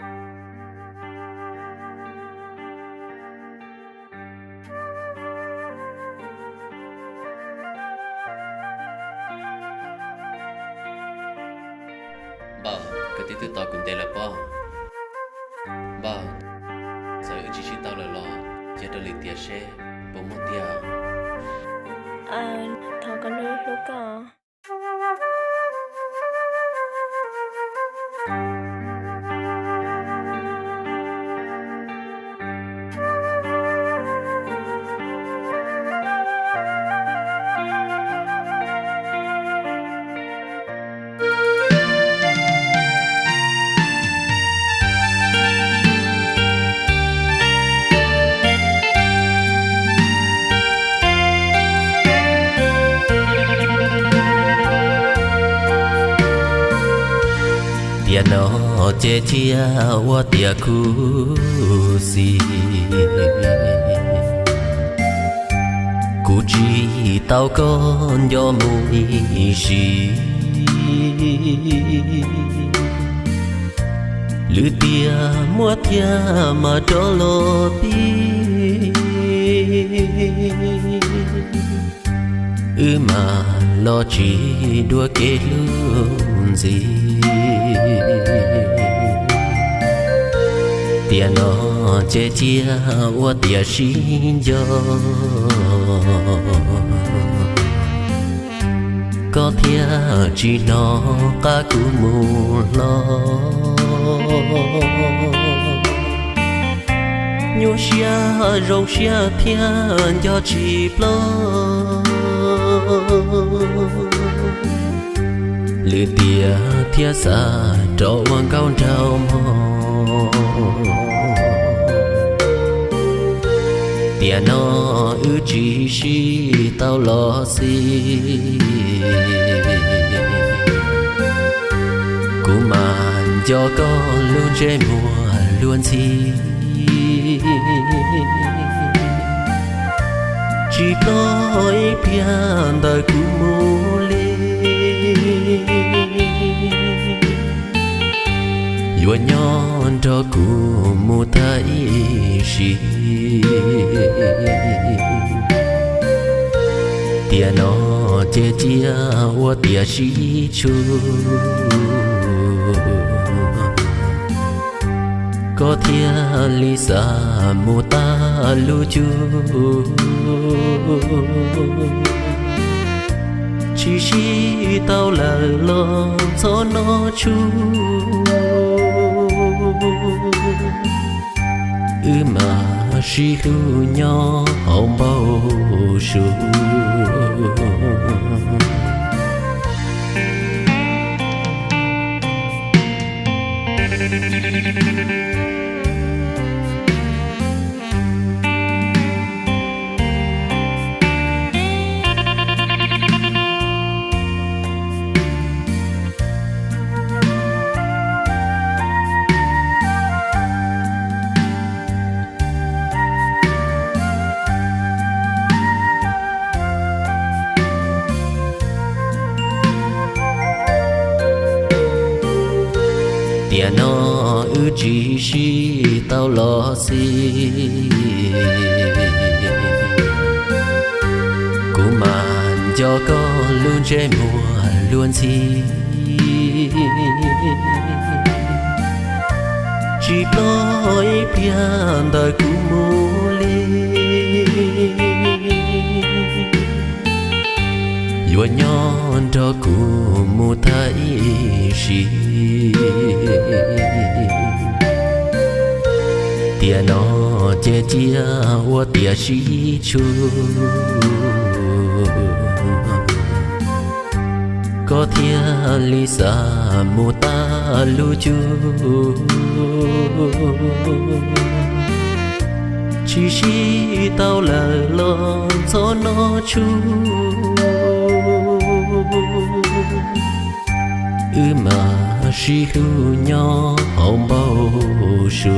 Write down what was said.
Bà, cái tí tao cũng đây là bà, giờ chỉ tao là lo, giờ tôi lấy tiền xe, bố một tiền. À, thằng con nước lúc à. Tia nó che chia wa tia kusi Cú chỉ tao con do mùi xì Lư tia mua tia mà cho lo bi Mà lo chỉ đua kết luôn gì Tia nó che chia wa tia xin cho Có thia chỉ nó cả cú mù lo Nhô xia rong xia thiên cho chỉ lo Lư tia thia xa trâu mang cao trao mò Tia nó ư chỉ xí tao lo xí Cú màn cho con luôn trên mùa luôn xí Chỉ nói pian đời cú mù lê Yua nhon cho cú mù thấy xí Tia nó che chia wa tia xí chú Có thia lý xa mù ta lưu chú Chỉ xí tao là lo cho nó chú Mà xí lưu nhỏ hồng bao sù Tia nó ư chỉ xí tao lo xí Cú màn cho con luôn trên mùa luôn xí Chỉ nói pian đời cú mù lê Yua nhon cho cú mù thấy xí Tia nó che chia wa tia xí chú Có thia lý xa mù ta lưu chú Chỉ xí tao là lo cho nó chú Mà xí lưu nhỏ hồng bao sù